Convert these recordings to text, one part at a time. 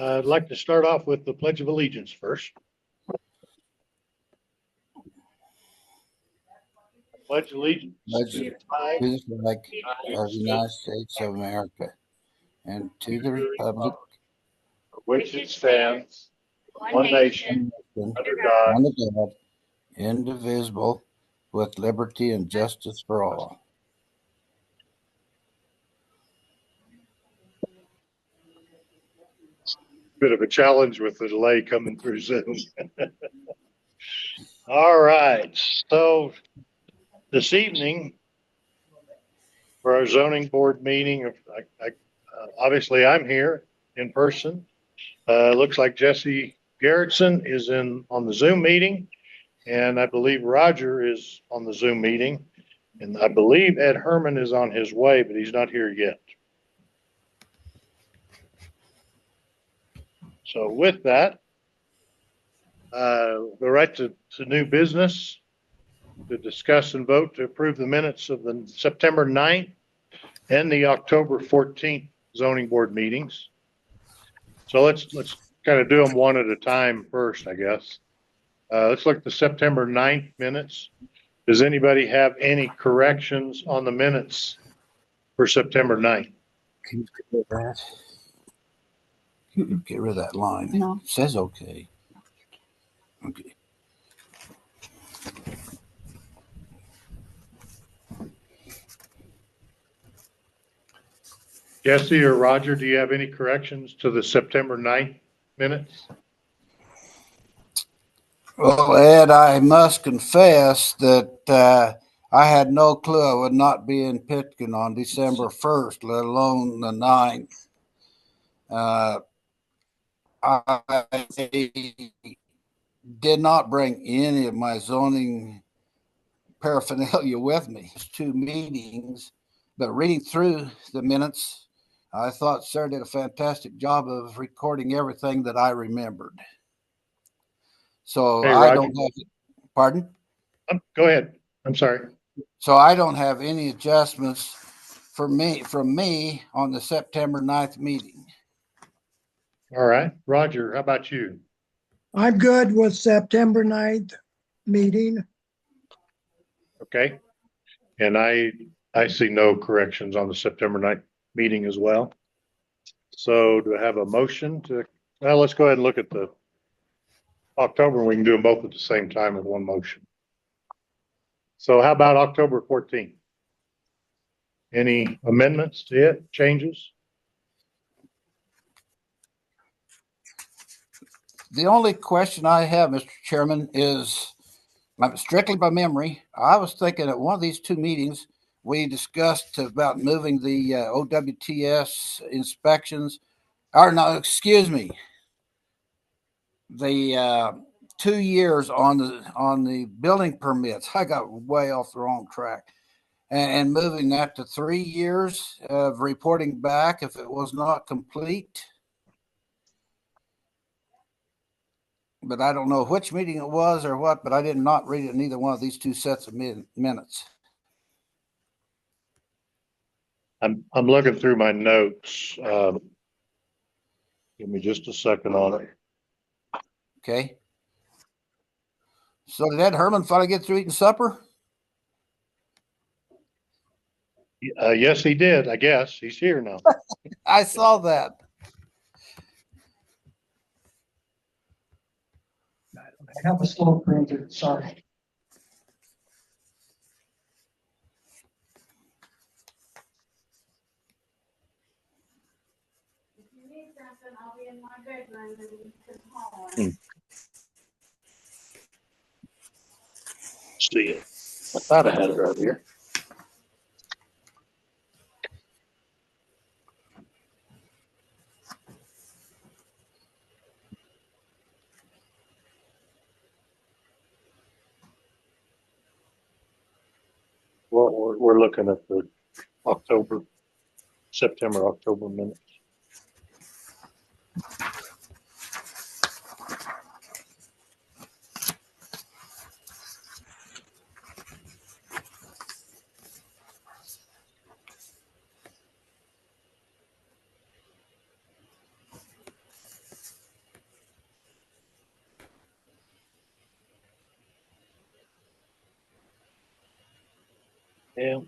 I'd like to start off with the Pledge of Allegiance first. Pledge allegiance to the flag to the flag of the United States of America and to the republic for which it stands, one nation, under God, under God, indivisible, with liberty and justice for all. Bit of a challenge with the delay coming through Zoom. All right, so this evening for our zoning board meeting, obviously I'm here in person. Looks like Jesse Garrettson is on the Zoom meeting, and I believe Roger is on the Zoom meeting, and I believe Ed Herman is on his way, but he's not here yet. So with that, go right to new business to discuss and vote to approve the minutes of the September 9th and the October 14th zoning board meetings. So let's kind of do them one at a time first, I guess. Let's look at the September 9th minutes. Does anybody have any corrections on the minutes for September 9th? Can you get rid of that? You can get rid of that line. No. It says okay. Okay. Jesse or Roger, do you have any corrections to the September 9th minutes? Well, Ed, I must confess that I had no clue I would not be in Pitkin on December 1st, let alone the 9th. I did not bring any of my zoning paraphernalia with me. It's 2 meetings, but reading through the minutes, I thought Sarah did a fantastic job of recording everything that I remembered. So Hey, I Roger. don't have, pardon? Go ahead. I'm sorry. So I don't have any adjustments from me on the September 9th meeting. All right. Roger, how about you? I'm good with September 9th meeting. Okay. And I see no corrections on the September 9th meeting as well. So do I have a motion to, well, let's go ahead and look at the October. We can do them both at the same time with one motion. So how about October 14th? Any amendments to it, changes? The only question I have, Mr. Chairman, is strictly by memory. I was thinking at one of these 2 meetings, we discussed about moving the OWTS inspections, or no, excuse me, the 2 years on the building permits. I got way off the wrong track, and moving that to 3 years of reporting back if it was not complete. But I don't know which meeting it was or what, but I did not read it in either one of these 2 sets of minutes. I'm looking through my notes. Give me just a second on it. Okay. So did Ed Herman finally get through eating supper? Yes, he did. I guess he's here now. I saw that. I have a slow printer, sorry. If you need something, I'll be in my bedroom and you can call. See it. I thought I had it right here. Well, we're looking at the September, October minutes. Yeah.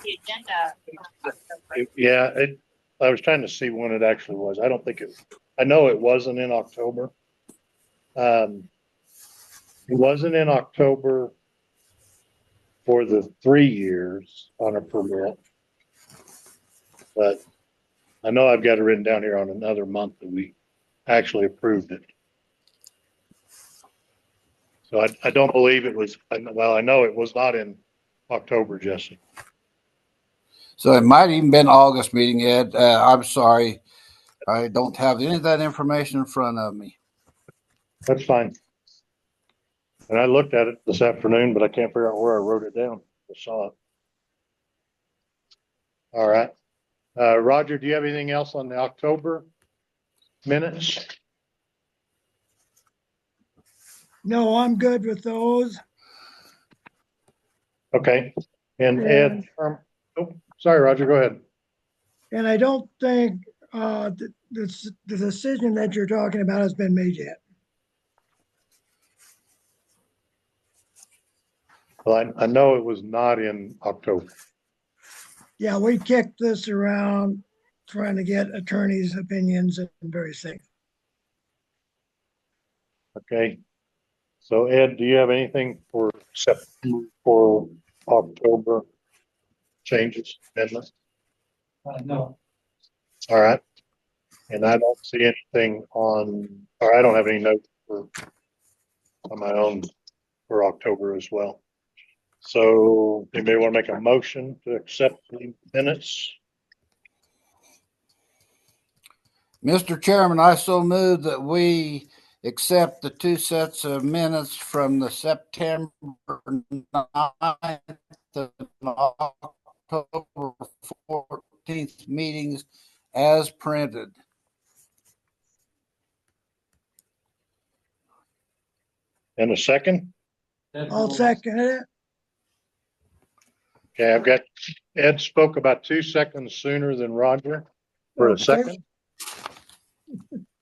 The agenda. I was trying to see when it actually was. I don't think I know it wasn't in October. It wasn't in October for the 3 years on a permit. But I know I've got it written down here on another month that we actually approved it. So I don't believe it was, well, I know it was not in October, Jesse. So it might even been August meeting, Ed. I'm sorry. I don't have any of that information in front of me. That's fine. And I looked at it this afternoon, but I can't figure out where I wrote it down. I saw it. All right. Roger, do you have anything else on the October minutes? No, I'm good with those. Okay. And Ed, oh, sorry, Roger, go ahead. And I don't think the decision that you're talking about has been made yet. Well, I know it was not in October. Yeah, we kicked this around trying to get attorneys' opinions and various things. Okay. So Ed, do you have anything for October changes, amendments? No. All right. And I don't see anything or I don't have any notes on my own for October as well. So anybody want to make a motion to accept the minutes? Mr. Chairman, I so move that we accept the 2 sets of minutes from the September 9th and October 14th meetings as printed. And a second? I'll second it. Okay, I've got Ed spoke about 2 seconds sooner than Roger for a Okay. second.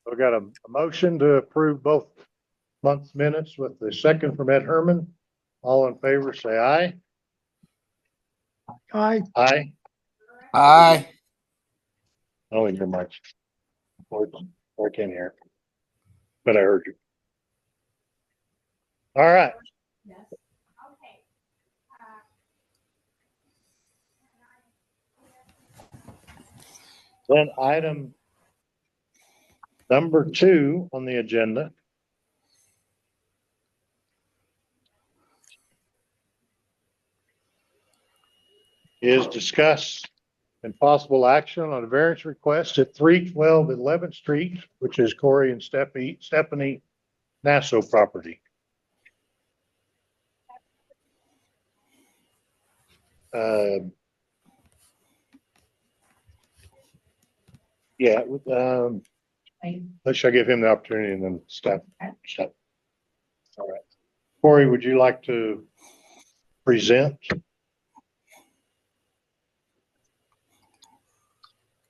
We've got a motion to approve both month's minutes with the second from Ed Herman. All in favor, say aye. Aye. Aye. Aye. I don't hear much. Or I can't hear. But I heard you. All right. Yes. Okay. Then item number 2 on the agenda is discuss and possible action on a variance request at 312 11th Street, which is Corey and Stephanie Nassau property. Yeah, let's give him the opportunity and then step. All right. Corey, would you like to present?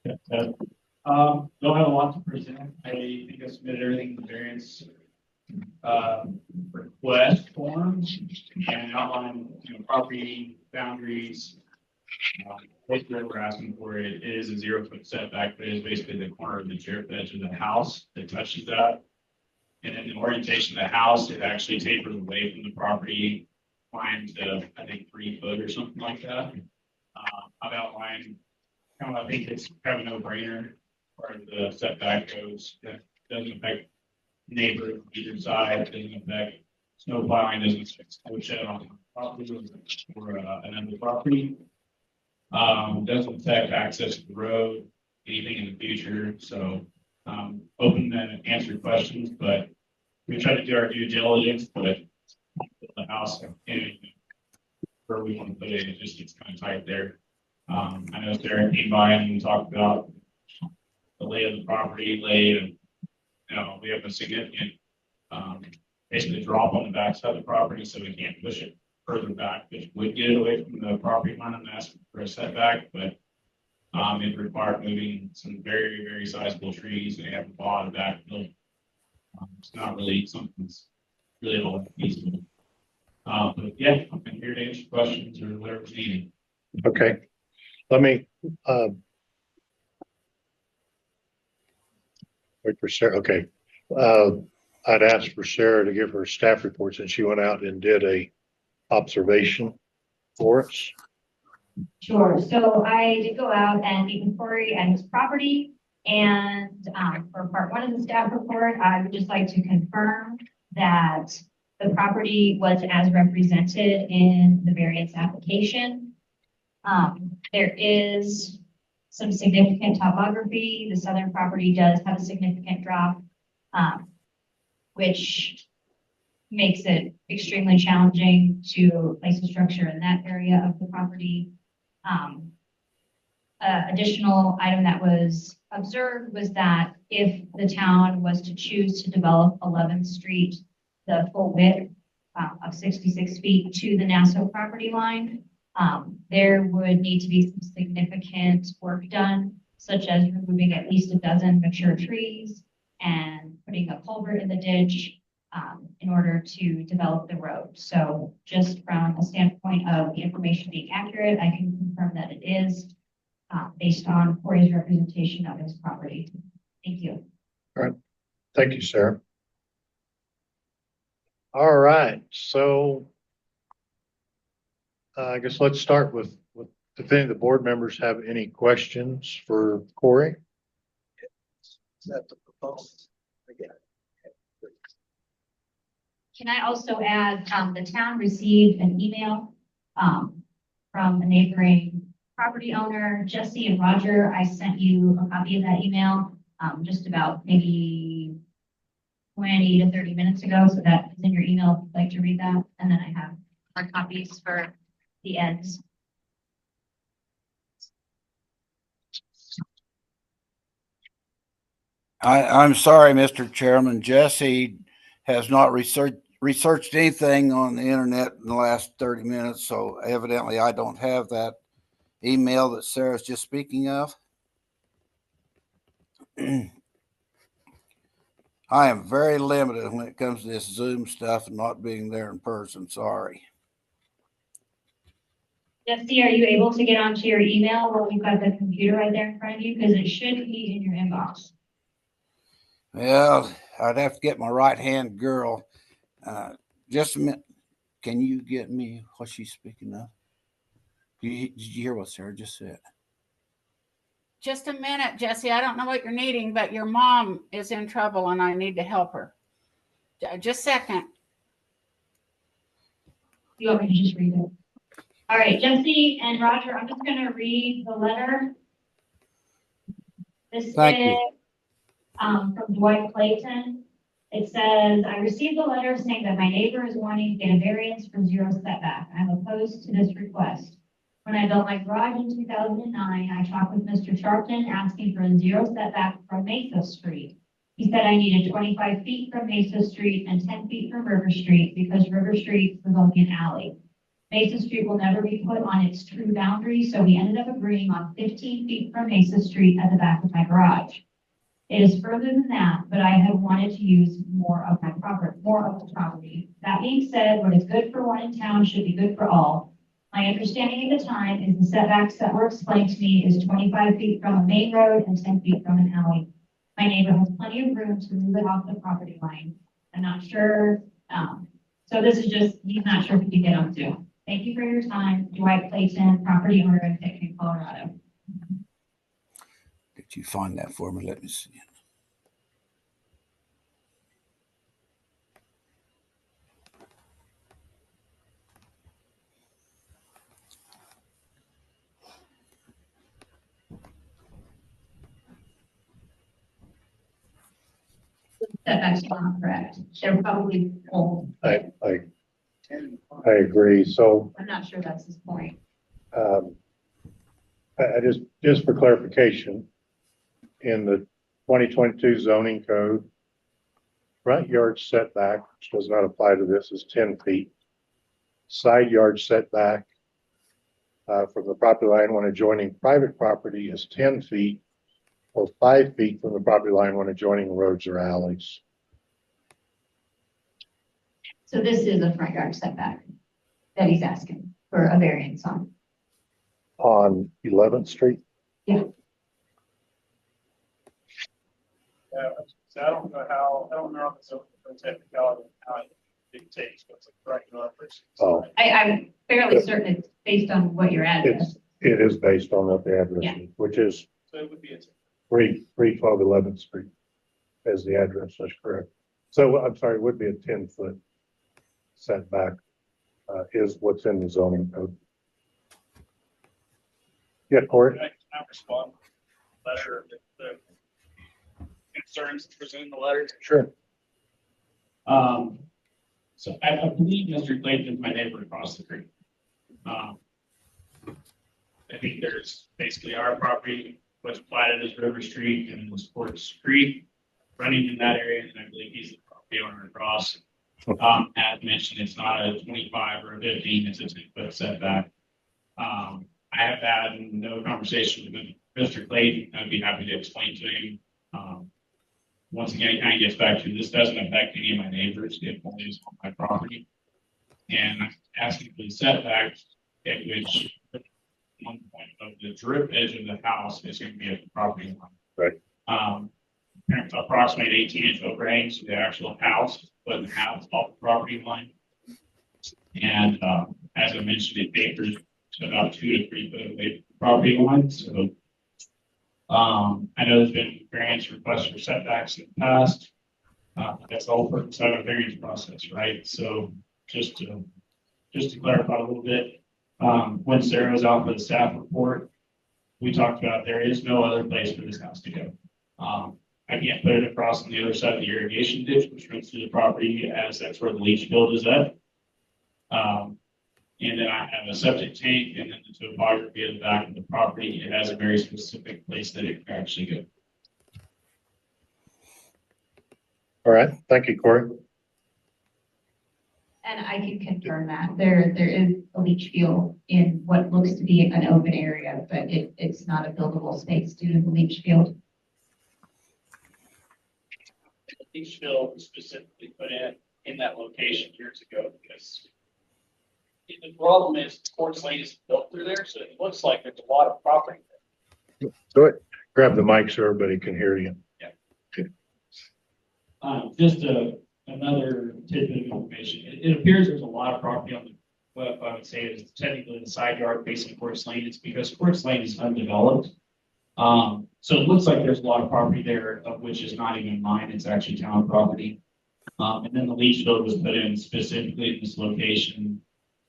Don't have a lot to present. I think I submitted everything in the variance request form and outline, property boundaries. Basically, what we're asking for it is a 0-foot setback, but it is basically the corner of the drift edge of the house that touches that. And in the orientation of the house, it actually tapers away from the property line to, I think, 3 foot or something like that. I've outlined I think it's kind of a no-brainer. Part of the setback goes that doesn't affect neighbors on either side, doesn't affect snow plowing, doesn't affect snow shed on the property or another property. Doesn't affect access to the road, anything in the future. So open to answer questions, but we try to do our due diligence, but the house where we want to put it, it just gets kind of tight there. I know Sarah came by and talked about the lay of the property, and we have a significant basically drop on the backside of the property, so we can't push it further back, which would get it away from the property line and ask for a setback, but it required moving some very, very sizable trees, and they have a lot of backfill It's not really something that's really all feasible. But yeah, I'm here to answer questions or whatever's needed. Okay, let me, wait for Sarah, okay. I'd asked for Sarah to give her staff reports and she went out and did a observation for us. Sure. So I did go out and meet with Corey at his property. And for part one of the staff report, I would just like to confirm that the property was as represented in the variance application. There is some significant topography. The southern property does have a significant drop, which makes it extremely challenging to place a structure in that area of the property. Additional item that was observed was that if the town was to choose to develop 11th Street, the full width of 66 feet to the Nassau property line, there would need to be some significant work done, such as removing at least a dozen mature trees and putting a culvert in the ditch in order to develop the road. So just from a standpoint of the information being accurate, I can confirm that it is based on Corey's representation of his property. Thank you. All right, thank you, Sarah. All right, so I guess let's start with if any of the board members have any questions for Corey. Is that the proposal? Again. Can I also add, the town received an email from a neighboring property owner, Jesse and Roger. I sent you a copy of that email just about maybe 20 to 30 minutes ago. So that is in your email if you'd like to read that. And then I have our copies for the ends. I'm sorry, Mr. Chairman. Jesse has not researched anything on the internet in the last 30 minutes, so evidently I don't have that email that Sarah's just speaking of. I am very limited when it comes to this Zoom stuff and not being there in person. Sorry. Jesse, are you able to get onto your email while you've got the computer right there in front of you? Because it should be in your inbox. Well, I'd have to get my right-hand girl. Just a minute. Can you get me what she's speaking of? Did you hear what Sarah just said? Just a minute, Jesse. I don't know what you're needing, but your mom is in trouble and I need to help her. Just a second. You want me to just read it? All right, Jesse and Roger, I'm just going to read the letter. This Thank is you. From Dwight Clayton. It says, I received a letter saying that my neighbor is wanting to get a variance for zero setback. I'm opposed to this request. When I built my garage in 2009, I talked with Mr. Sharpton asking for a zero setback from Mesa Street. He said I needed 25 feet from Mesa Street and 10 feet from River Street because River Street was only an alley. Mesa Street will never be put on its true boundary, so we ended up agreeing on 15 feet from Mesa Street at the back of my garage. It is further than that, but I have wanted to use more of the property. That being said, what is good for one in town should be good for all. My understanding at the time is the setbacks that were explained to me is 25 feet from a main road and 10 feet from an alley. My neighbor has plenty of room to move it off the property line. I'm not sure. So this is just, he's not sure if he can get on Zoom. Thank you for your time. Dwight Clayton, property owner in Pitkin, Colorado. Did you find that for me? Let me see. Setbacks are not correct. They're probably old. I agree. So I'm not sure that's his point. I just for clarification, in the 2022 zoning code, front yard setback, which does not apply to this, is 10 feet. Side yard setback from the property line when adjoining private property is 10 feet or 5 feet from the property line when adjoining roads or alleys. So this is a front yard setback that he's asking for a variance on. On 11th Street? Yeah, so I don't know if it's a technicality, how it dictates what's a correct versus. Oh. I'm fairly certain it's based on what your address. It is based on what the address Yeah. is, which is So it would be a. 312 11th Street as the address, that's correct. So I'm sorry, it would be a 10-foot setback, is what's in the zoning code. Yeah, Corey? Can I respond? Letter, the concerns presented in the letter. Sure. So I believe Mr. Clayton is my neighbor across the creek. I think there's basically our property, what's platted as River Street and was Sports Creek running in that area, and I believe he's the property owner across. As mentioned, it's not a 25 or a 15, it's a 10-foot setback. I have had no conversation with Mr. Clayton. I'd be happy to explain to him. Once again, it kind of gets back to this doesn't affect any of my neighbors. It only is on my property. And I'm asking for the setbacks at which one point of the drip edge of the house is going to be at the property line. Right. Approximate 18-inch overhang, so the actual house, but the house off the property line. And as I mentioned, it tapers to about 2 to 3 foot away from the property line. So I know there's been variance requests for setbacks in the past. That's the whole purpose of a variance process, right? So just to clarify a little bit, when Sarah was out for the staff report, we talked about there is no other place for this house to go. I can't put it across on the other side of the irrigation ditch, which runs through the property, as that's where the leach field is at. And then I have a septic tank, and then the topography of the back of the property, it has a very specific place that it can actually go. All right. Thank you, Corey. And I can confirm that there is a leach field in what looks to be an open area, but it's not a buildable space due to the leach field. The leach field was specifically put in that location years ago because the problem is Sports Lane is built through there, so it looks like there's a lot of property there. Go ahead. Grab the mic so everybody can hear you. Just another tidbit of information. It appears there's a lot of property on what I would say is technically the side yard facing Sports Lane. It's because Sports Lane is undeveloped. So it looks like there's a lot of property there, of which is not even mine. It's actually town property. And then the leach field was put in specifically in this location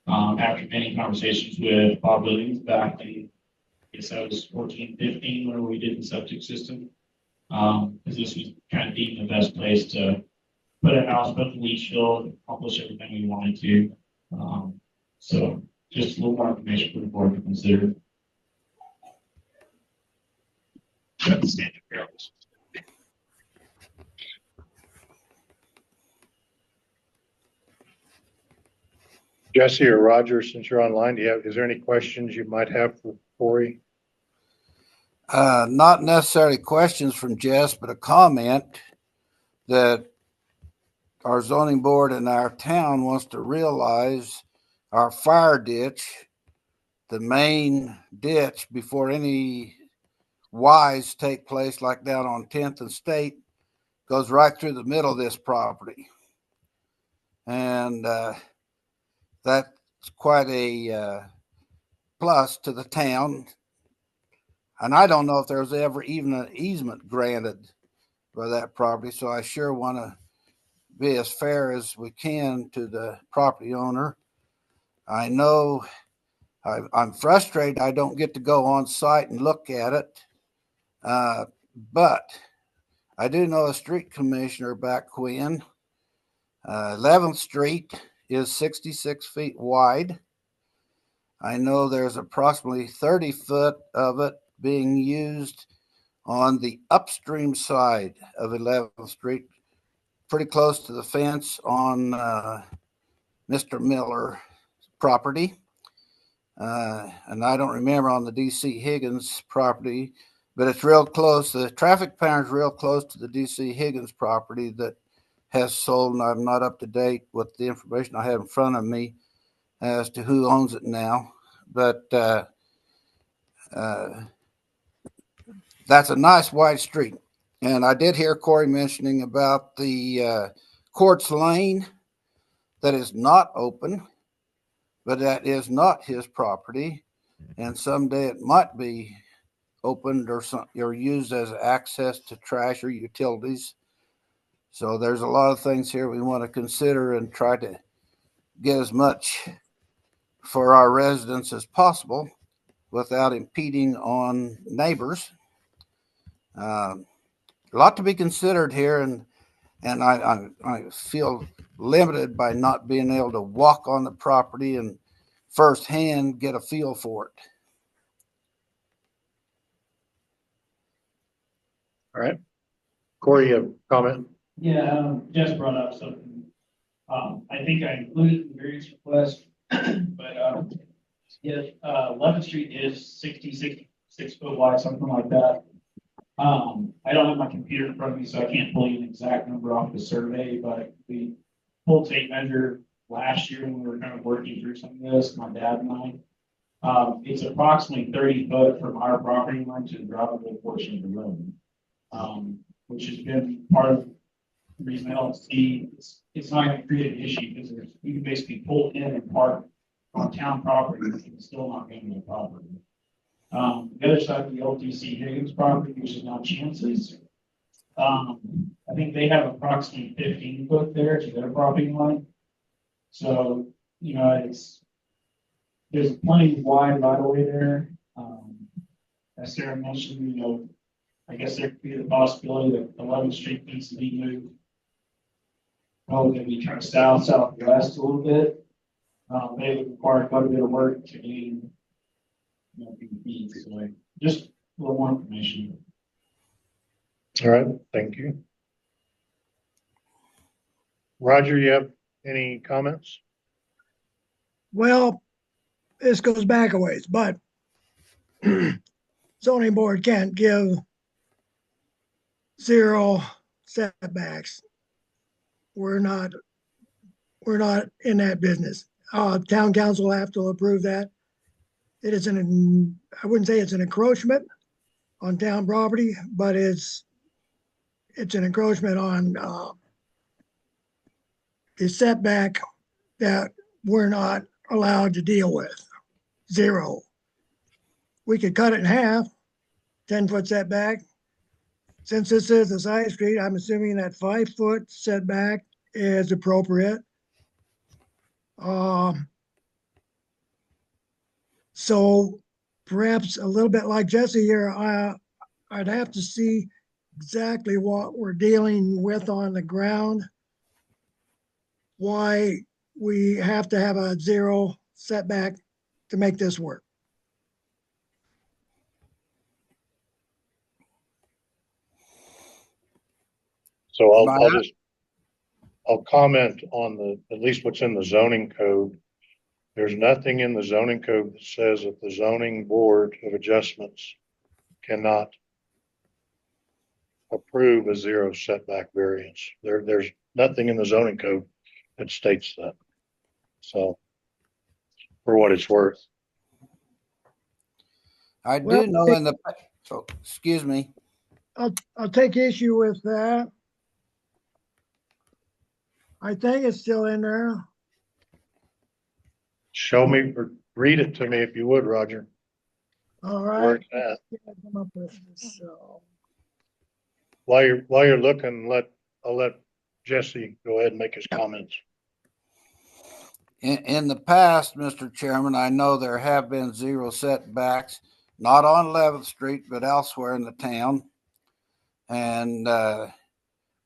after many conversations with Bob Williams back in, I guess that was 14, 15, when we did the septic system. Because this was kind of deemed the best place to put a house, put the leach field, accomplish everything we wanted to. So just a little more information for the board to consider. Jesse or Roger, since you're online, is there any questions you might have for Corey? Not necessarily questions from Jess, but a comment that our zoning board in our town wants to realize our fire ditch, the main ditch before any Ys take place, like down on 10th and State, goes right through the middle of this property. And that's quite a plus to the town. And I don't know if there was ever even an easement granted for that property. So I sure want to be as fair as we can to the property owner. I know I'm frustrated I don't get to go on site and look at it. But I do know a street commissioner back when 11th Street is 66 feet wide. I know there's approximately 30 foot of it being used on the upstream side of 11th Street, pretty close to the fence on Mr. Miller's property. And I don't remember on the DC Higgins property, but it's real close. The traffic pattern is real close to the DC Higgins property that has sold, and I'm not up to date with the information I have in front of me as to who owns it now. But that's a nice wide street. And I did hear Corey mentioning about the Quartz Lane that is not open, but that is not his property. And someday it might be opened or used as access to trash or utilities. So there's a lot of things here we want to consider and try to get as much for our residents as possible without impeding on neighbors. A lot to be considered here, and I feel limited by not being able to walk on the property and firsthand get a feel for it. All right. Corey, you have a comment? Yeah, Jess brought up something. I think I included in the variance request, but, yeah, 11th Street is 66 foot wide, something like that. I don't have my computer in front of me, so I can't pull you an exact number off the survey, but we pulled tape measure last year when we were kind of working through some of this, my dad and I. It's approximately 30 foot from our property line to the driveway portion of the road, which has been part of the reason I don't see it's not going to create an issue because you can basically pull in and park on town property and still not gain the property. The other side of the LTC Higgins property, which is now Chance's, I think they have approximately 15 foot there to their property line. So, you know, there's plenty of wide right away there. As Sarah mentioned, you know, I guess there could be the possibility that 11th Street needs to be moved. Probably going to be kind of southwest a little bit. They would require quite a bit of work to gain, you know, so just a little more information. All right, thank you. Roger, you have any comments? Well, this goes back a ways, but zoning board can't give 0 setbacks. We're not in that business. Town council will have to approve that. It is I wouldn't say it's an encroachment on town property, but it's an encroachment on the setback that we're not allowed to deal with. 0. We could cut it in half, 10-foot setback. Since this is a side street, I'm assuming that 5-foot setback is appropriate. So perhaps a little bit like Jesse here, I'd have to see exactly what we're dealing with on the ground. Why we have to have a 0 setback to make this work. So I'll comment on at least what's in the zoning code. There's nothing in the zoning code that says that the zoning board of adjustments cannot approve a 0 setback variance. There's nothing in the zoning code that states that. So for what it's worth. I do know in the, oh, excuse me. I'll take issue with that. I think it's still in there. Show me or read it to me if you would, Roger. All right. Where's that? Come up with this, so. While you're looking, I'll let Jesse go ahead and make his comments. In the past, Mr. Chairman, I know there have been 0 setbacks, not on 11th Street, but elsewhere in the town. And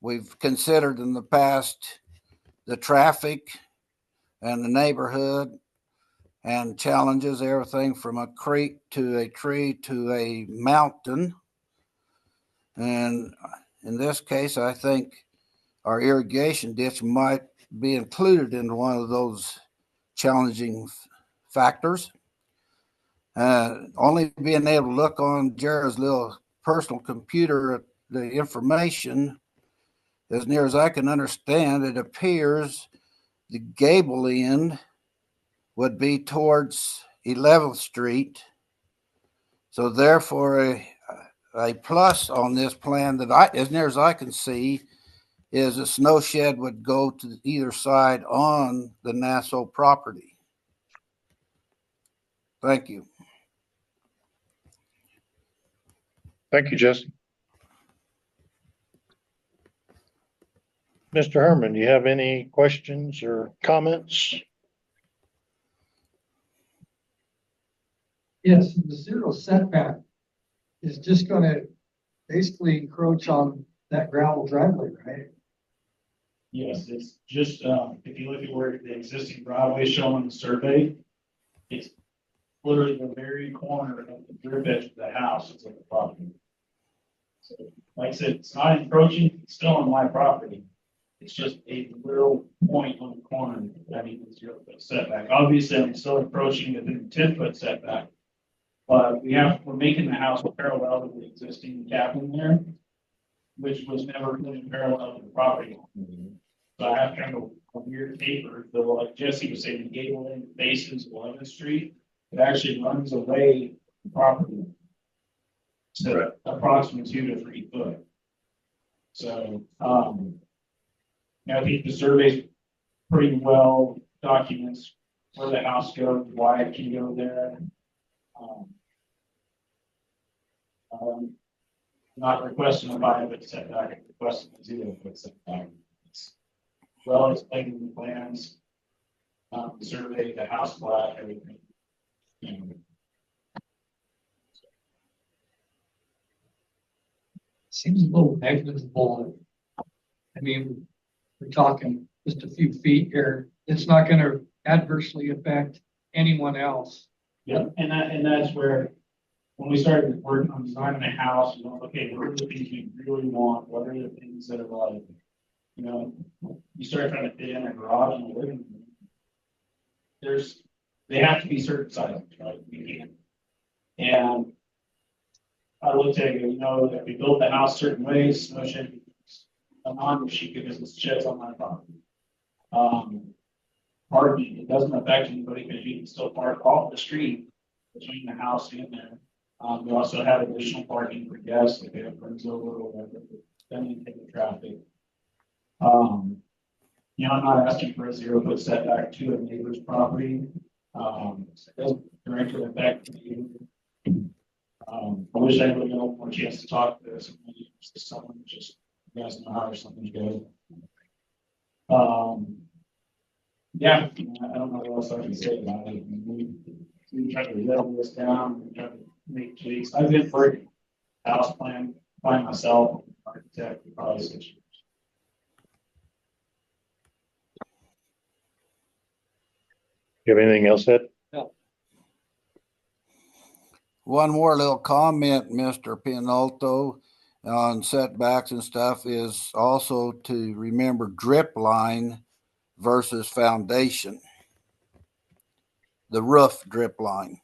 we've considered in the past the traffic and the neighborhood and challenges, everything from a creek to a tree to a mountain. And in this case, I think our irrigation ditch might be included in one of those challenging factors. Only being able to look on Jared's little personal computer at the information as near as I can understand, it appears the gable end would be towards 11th Street. So therefore, a plus on this plan that as near as I can see, is a snow shed would go to either side on the Nassau property. Thank you. Thank you, Jesse. Mr. Herman, do you have any questions or comments? Yes, the zero setback is just gonna basically encroach on that gravel driveway, right? Yes, it's just, if you look at where the existing driveway is shown on the survey, it's literally the very corner of the drip edge of the house is at the property. So, like I said, it's not encroaching, it's still on my property. It's just a little point on the corner that needs 0 foot setback. Obviously, I'm still approaching within 10-foot setback. But we're making the house parallel to the existing cabin there, which was never really parallel to the property. So I have kind of a weird paper, though, like Jesse was saying, the gable end faces 11th Street. It actually runs away from the property. So approximately 2 to 3 foot. So, I think the survey's pretty well documents where the house goes, why it can go there. Not requesting a 5-foot setback, requesting a 0-foot setback. It's well explained in the plans, the survey, the house plat, everything. Seems a little negligible. I mean, we're talking just a few feet here. It's not gonna adversely affect anyone else. Yeah, and that's where, when we started working on designing a house, you know, okay, what are the things we really want? What are the things that are like, you know, you start trying to fit in a garage and a living room. They have to be certain sizes, right? You can't. And I looked at it, you know, if we built the house certain ways, no shed, a non-sheet because it's sheds on my property. Pardon me, it doesn't affect anybody because you can still park off the street between the house and there. We also have additional parking for guests if they have friends over or whatever, then you take the traffic. You know, I'm not asking for a 0-foot setback to a neighbor's property. It doesn't directly affect me. I wish I would have had more chance to talk to someone, just you guys know how something's going. Yeah, I don't know what else I can say about it. We try to level this down, we try to make tweaks. I've been for house plan by myself, architect, for probably 6 years. You have anything else, Ed? No. One more little comment, Mr. Pinalto, on setbacks and stuff is also to remember drip line versus foundation. The roof drip line.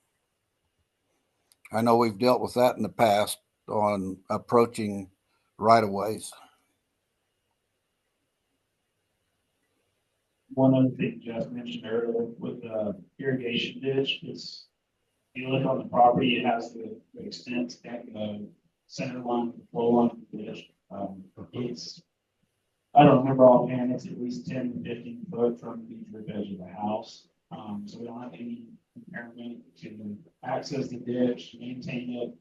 I know we've dealt with that in the past on approaching right-of-ways. One other thing Jeff mentioned earlier with the irrigation ditch is, if you look on the property, it has the extent and the center line, the flow line of the ditch. It's, I don't remember offhand, it's at least 10 to 15 foot from the drip edge of the house. So we don't have any impairment to access the ditch, maintain it.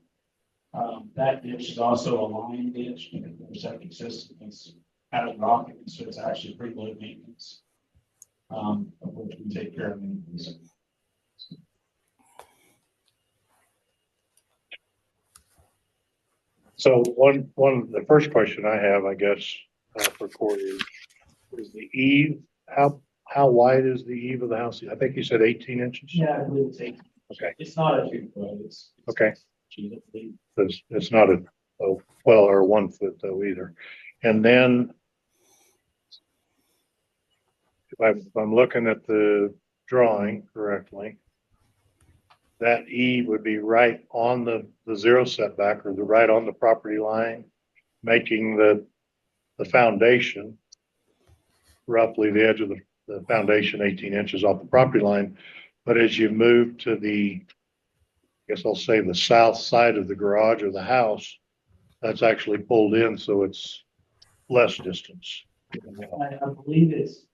That ditch is also a line ditch because the septic system is out of rock, so it's actually pretty low maintenance. Of which we take care of maintenance. So the first question I have, I guess, for Corey is the eave, how wide is the eave of the house? I think you said 18 inches? Yeah, I believe it's 18. Okay. It's not a 2 foot, it's. Okay. It's not a 12 or 1 foot though either. And then if I'm looking at the drawing correctly, that eave would be right on the 0 setback or right on the property line, making the the foundation, roughly the edge of the foundation, 18 inches off the property line. But as you move to the, I guess I'll say the south side of the garage or the house, that's actually pulled in, so it's less distance. I believe it's,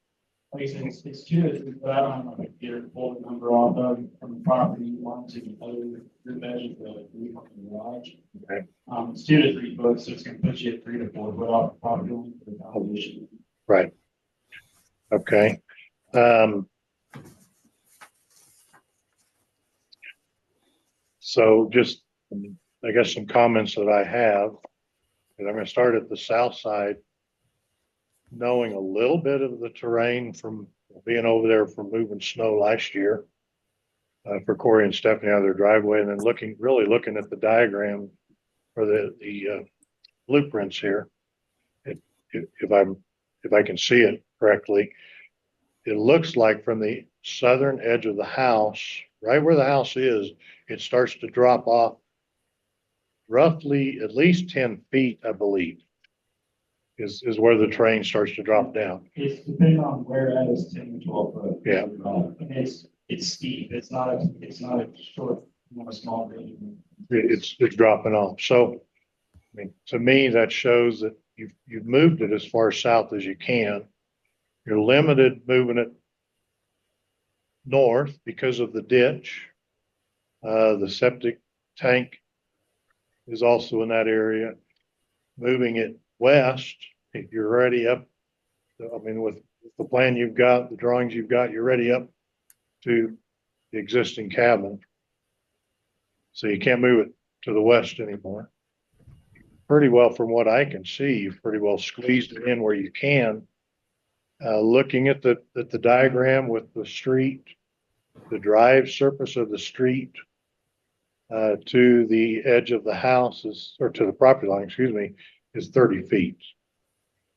like I said, it's 2 to 3 foot. I don't have my computer to pull the number off of from the property line to the other group edge of the roof of the garage. Okay. It's 2 to 3 foot, so it's gonna put you at 3 to 4 foot off the property line for the foundation. Right. Okay. So just, I guess some comments that I have, and I'm going to start at the south side. Knowing a little bit of the terrain from being over there from moving snow last year for Corey and Stephanie out of their driveway, and then really looking at the diagram or the blueprints here. If I can see it correctly, it looks like from the southern edge of the house, right where the house is, it starts to drop off roughly at least 10 feet, I believe, is where the terrain starts to drop down. It's depending on where that is, 10 to 12 foot. Yeah. And it's steep. It's not a short, a small building. It's dropping off. So, I mean, to me, that shows that you've moved it as far south as you can. You're limited moving it north because of the ditch. The septic tank is also in that area. Moving it west, you're already up. I mean, with the plan you've got, the drawings you've got, you're already up to the existing cabin. So you can't move it to the west anymore. Pretty well, from what I can see, you've pretty well squeezed it in where you can. Looking at the diagram with the street, the drive surface of the street to the edge of the house or to the property line, excuse me, is 30 feet.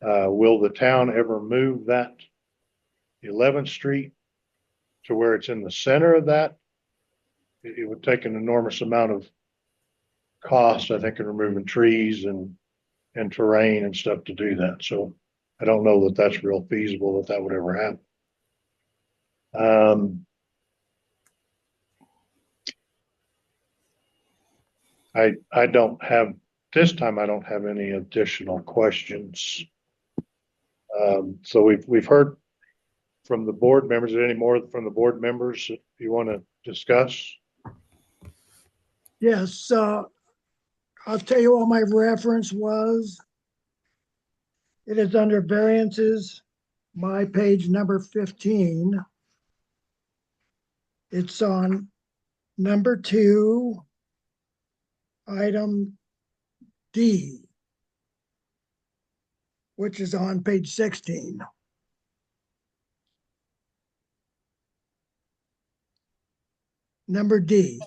Will the town ever move that 11th Street to where it's in the center of that? It would take an enormous amount of cost, I think, in removing trees and terrain and stuff to do that. So I don't know that that's real feasible that would ever happen. I don't have, this time I don't have any additional questions. So we've heard from the board members. Is there any more from the board members that you want to discuss? Yes, I'll tell you what my reference was. It is under variances, my page number 15. It's on number 2, item D, which is on page 16. Number D.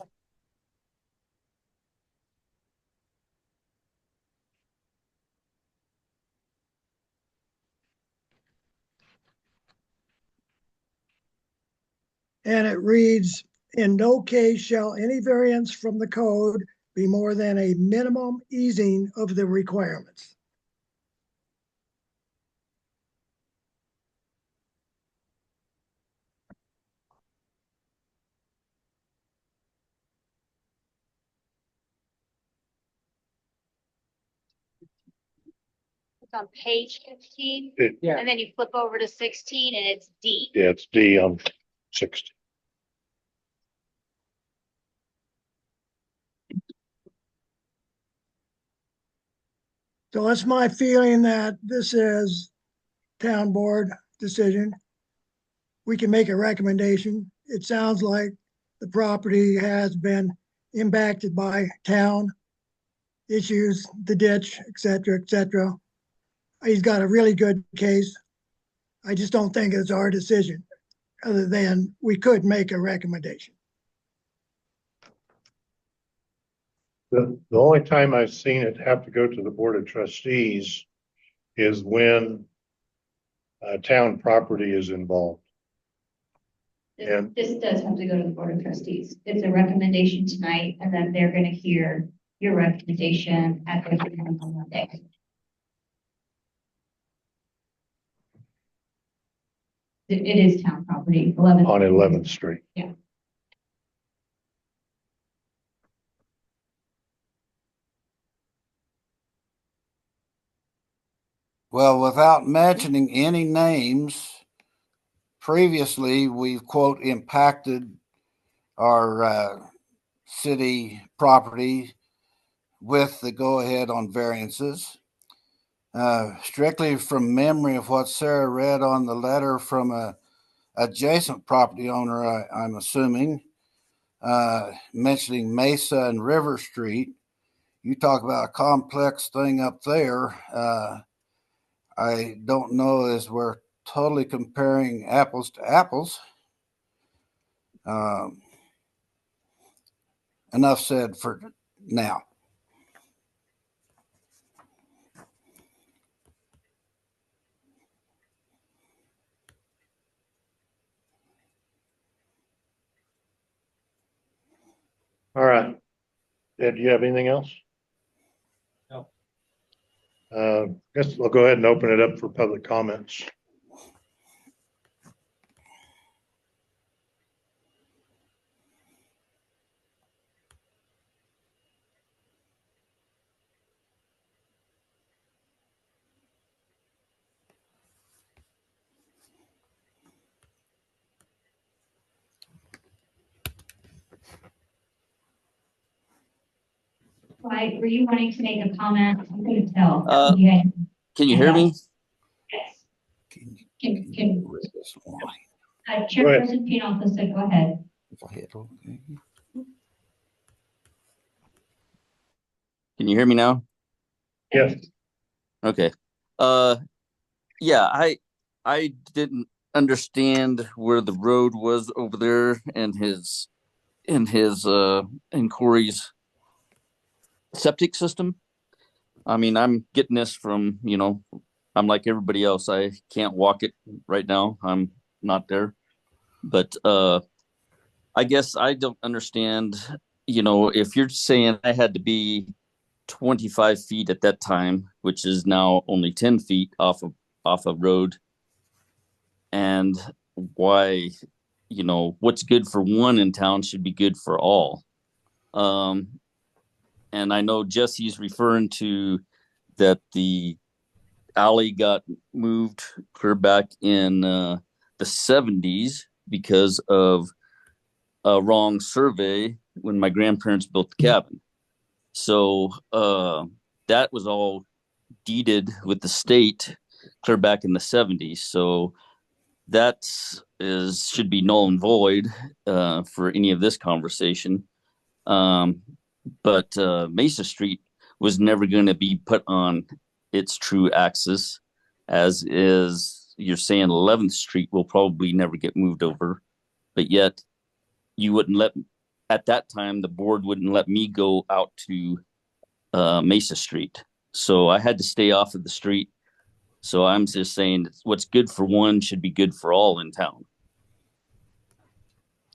And it reads, in no case shall any variance from the code be more than a minimum easing of the requirements. It's on page 15, Yeah. and then you flip over to 16 and it's D. Yeah, it's D on 60. So it's my feeling that this is town board decision. We can make a recommendation. It sounds like the property has been impacted by town issues, the ditch, et cetera, et cetera. He's got a really good case. I just don't think it's our decision, other than we could make a recommendation. The only time I've seen it have to go to the Board of Trustees is when town property is involved. And This does have to go to the Board of Trustees. It's a recommendation tonight, and then they're gonna hear your recommendation at their hearing on Monday. It is town property, 11th. on 11th Street. Well, without mentioning any names, previously we've quote impacted our city property with the go ahead on variances. Strictly from memory of what Sarah read on the letter from a adjacent property owner, I'm assuming, mentioning Mesa and River Street. You talk about a complex thing up there. I don't know as we're totally comparing apples to apples. Enough said for now. All right. Ed, do you have anything else? No. Guess we'll go ahead and open it up for public comments. Why, were you wanting to make a comment? I couldn't tell. Can you hear me? Yes. Can Can, read this line Chairperson Pinoff said, go ahead. if I hit okay. Can you hear me now? Yes. Okay. Yeah, I didn't understand where the road was over there and his in Corey's septic system. I mean, I'm getting this from, I'm like everybody else. I can't walk it right now. I'm not there. But I guess I don't understand, if you're saying I had to be 25 feet at that time, which is now only 10 feet off a road, and why, what's good for one in town should be good for all. And I know Jesse's referring to that the alley got moved clear back in the 70s because of a wrong survey when my grandparents built the cabin. So that was all deeded with the state clear back in the 70s. So that should be null and void for any of this conversation. But Mesa Street was never going to be put on its true axis, as is you're saying 11th Street will probably never get moved over. But yet you wouldn't at that time, the board wouldn't let me go out to Mesa Street. So I had to stay off of the street. So I'm just saying what's good for one should be good for all in town.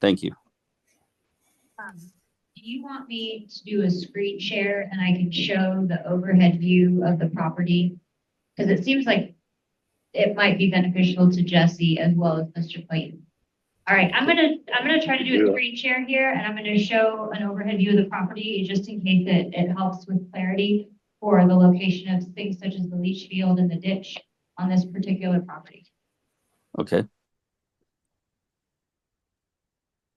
Thank you. Do you want me to do a screen share and I can show the overhead view of the property? Because it seems like it might be beneficial to Jesse as well as Mr. Clayton. All right, I'm gonna try to do a screen share here, and I'm gonna show an overhead view of the property just in case it helps with clarity for the location of things such as the leach field and the ditch on this particular property. Okay.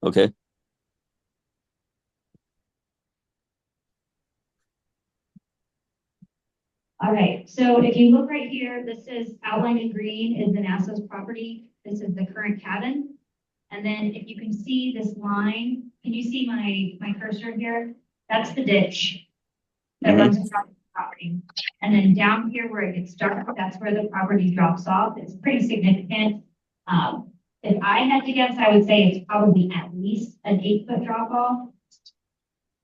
Okay. All right, so if you look right here, this is outlined in green is the NASA's property. This is the current cabin. And then if you can see this line, can you see my cursor here? That's the ditch that runs across the property. And then down here where it gets dark, that's where the property drops off. It's pretty significant. If I had to guess, I would say it's probably at least an 8-foot drop off.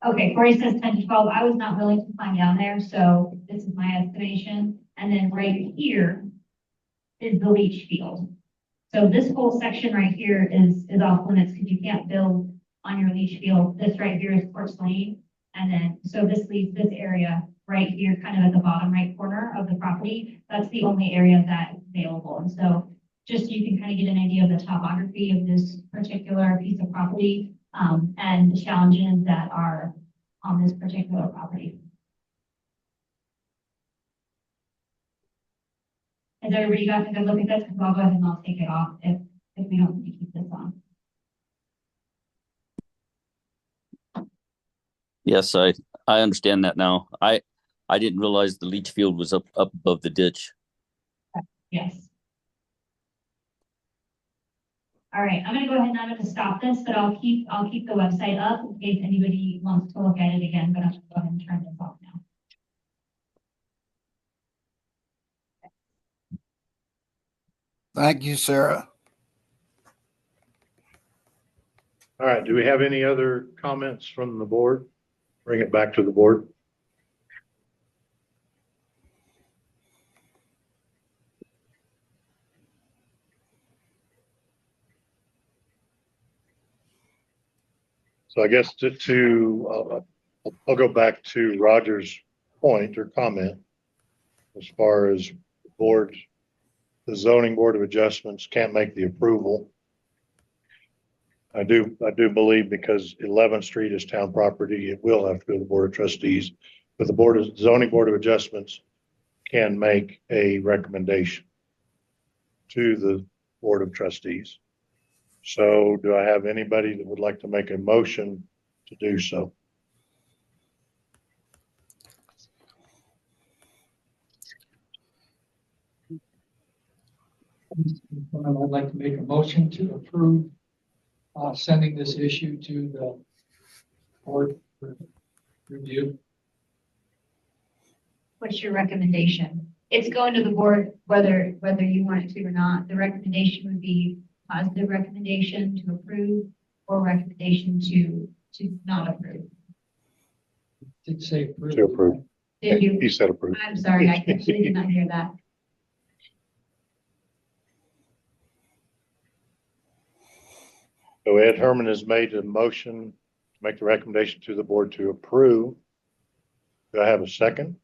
Okay, Corey says 10 to 12. I was not willing to climb down there, so this is my estimation. And then right here is the leach field. So this whole section right here is off limits because you can't build on your leach field. This right here is Courts Lane. And then, so this leaves this area right here, kind of at the bottom right corner of the property. That's the only area that's available. And so just so you can kind of get an idea of the topography of this particular piece of property, and the challenges that are on this particular property. Has everybody got a good look at this? Because I'll go ahead and I'll take it off if we don't need to keep this on. Yes, I understand that now. I didn't realize the leach field was up above the ditch. Yes. All right, I'm gonna go ahead and I'm gonna stop this, but I'll keep the website up in case anybody wants to look at it again, but I'm gonna go ahead and turn this off now. Thank you, Sarah. All right, do we have any other comments from the board? Bring it back to the board. So I guess I'll go back to Roger's point or comment as far as the zoning board of adjustments can't make the approval. I do believe because 11th Street is town property, it will have to go to the Board of Trustees, but the zoning board of adjustments can make a recommendation to the Board of Trustees. So do I have anybody that would like to make a motion to do so? I'd like to make a motion to approve sending this issue to the board for review. What's your recommendation? It's going to the board whether you want it to or not. The recommendation would be positive recommendation to approve or recommendation to not approve. Did say approve. To approve. Did you? He said approve. I'm sorry, I actually did not hear that. So Ed Herman has made a motion to make the recommendation to the board to approve. Do I have a second?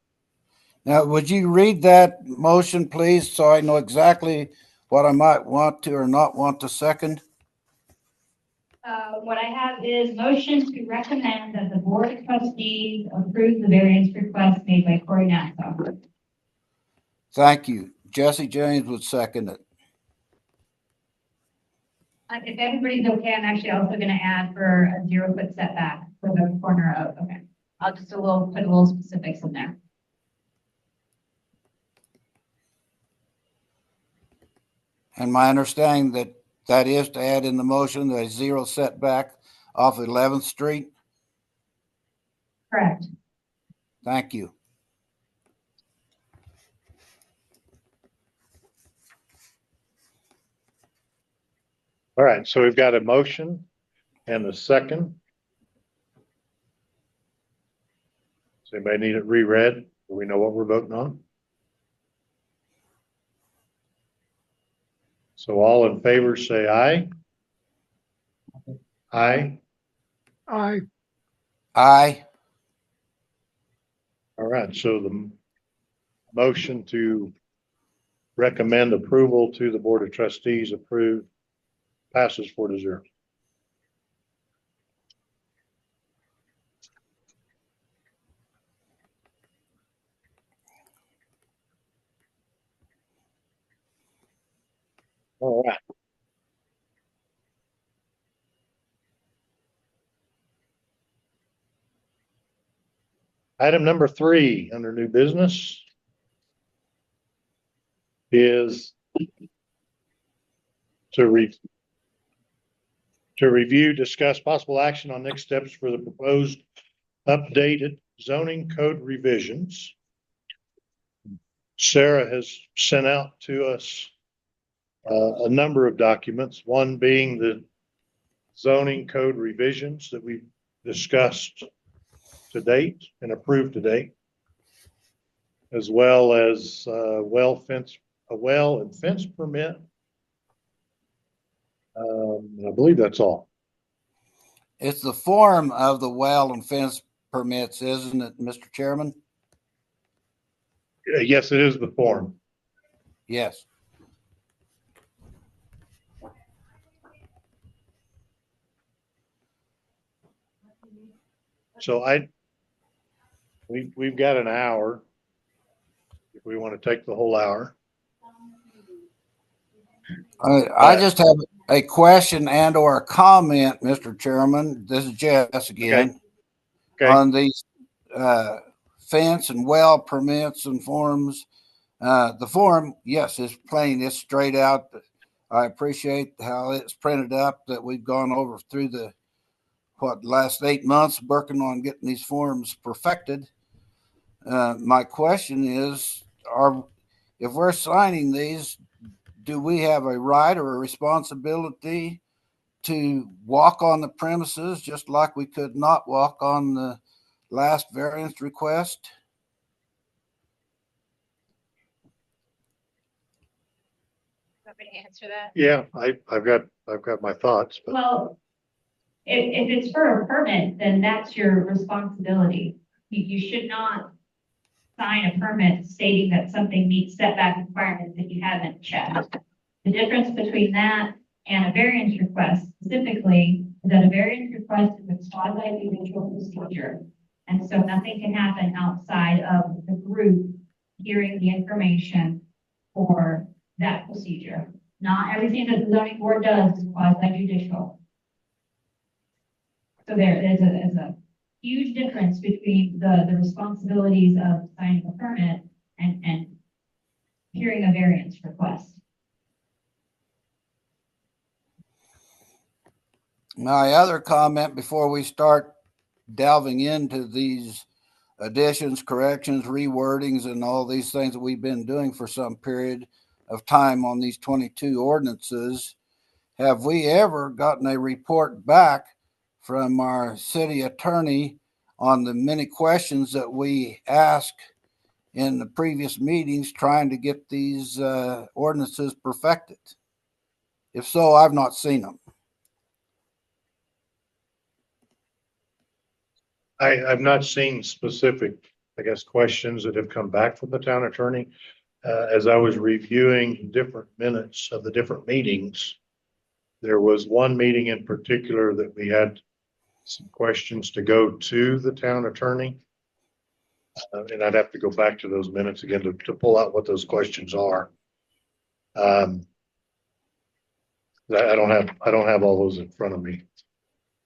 Now, would you read that motion, please, so I know exactly what I might want to or not want to second? What I have is motion to recommend that the Board of Trustees approve the variance request made by Corey Nassau. Thank you. Jesse James would second it. If everybody's okay, I'm actually also going to add for a 0-foot setback for the corner of, okay. I'll just put a little specifics in there. And my understanding that is to add in the motion the 0 setback off 11th Street. Correct. Thank you. All right, so we've got a motion and a second. Does anybody need it reread? Do we know what we're voting on? So all in favor say aye. Aye. Aye. Aye. All right, so the motion to recommend approval to the Board of Trustees approved passes 4-0. All right. Item number 3 under new business is to review, discuss possible action on next steps for the proposed updated zoning code revisions. Sarah has sent out to us a number of documents, one being the zoning code revisions that we've discussed to date and approved to date, as well as a well and fence permit. I believe that's all. It's the form of the well and fence permits, isn't it, Mr. Chairman? Yes, it is the form. Yes. So we've got an hour. If we want to take the whole hour. I just have a question and or a comment, Mr. Chairman. This is Jess again. Okay. On these fence and well permits and forms. The form, yes, is plain, it's straight out. I appreciate how it's printed up that we've gone over through the last 8 months working on getting these forms perfected. My question is, if we're signing these, do we have a right or a responsibility to walk on the premises just like we could not walk on the last variance request? Want me to answer that? Yeah, I've got my thoughts, but Well, if it's for a permit, then that's your responsibility. You should not sign a permit stating that something meets setback requirements that you haven't checked. The difference between that and a variance request specifically is that a variance request is a quasi-judicial procedure. And so nothing can happen outside of the group hearing the information for that procedure. Not everything that the zoning board does is quasi-judicial. So there is a huge difference between the responsibilities of signing a permit and hearing a variance request. My other comment before we start delving into these additions, corrections, rewordings, and all these things that we've been doing for some period of time on these 22 ordinances, have we ever gotten a report back from our city attorney on the many questions that we asked in the previous meetings trying to get these ordinances perfected? If so, I've not seen them. I've not seen specific, I guess, questions that have come back from the town attorney. As I was reviewing different minutes of the different meetings, there was one meeting in particular that we had some questions to go to the town attorney. And I'd have to go back to those minutes again to pull out what those questions are. I don't have all those in front of me.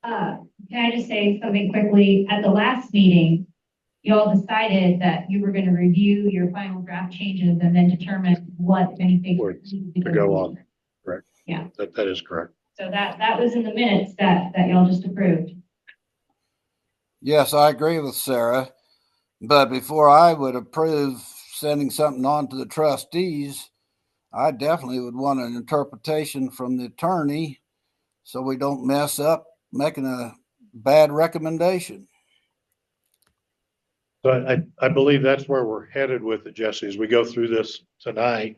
Can I just say something quickly? At the last meeting, you all decided that you were going to review your final draft changes and then determine what, if anything, To go on. Correct. Yeah. That is correct. So that was in the minutes that y'all just approved. Yes, I agree with Sarah. But before I would approve sending something on to the trustees, I definitely would want an interpretation from the attorney so we don't mess up making a bad recommendation. So I believe that's where we're headed with it, Jesse, as we go through this tonight.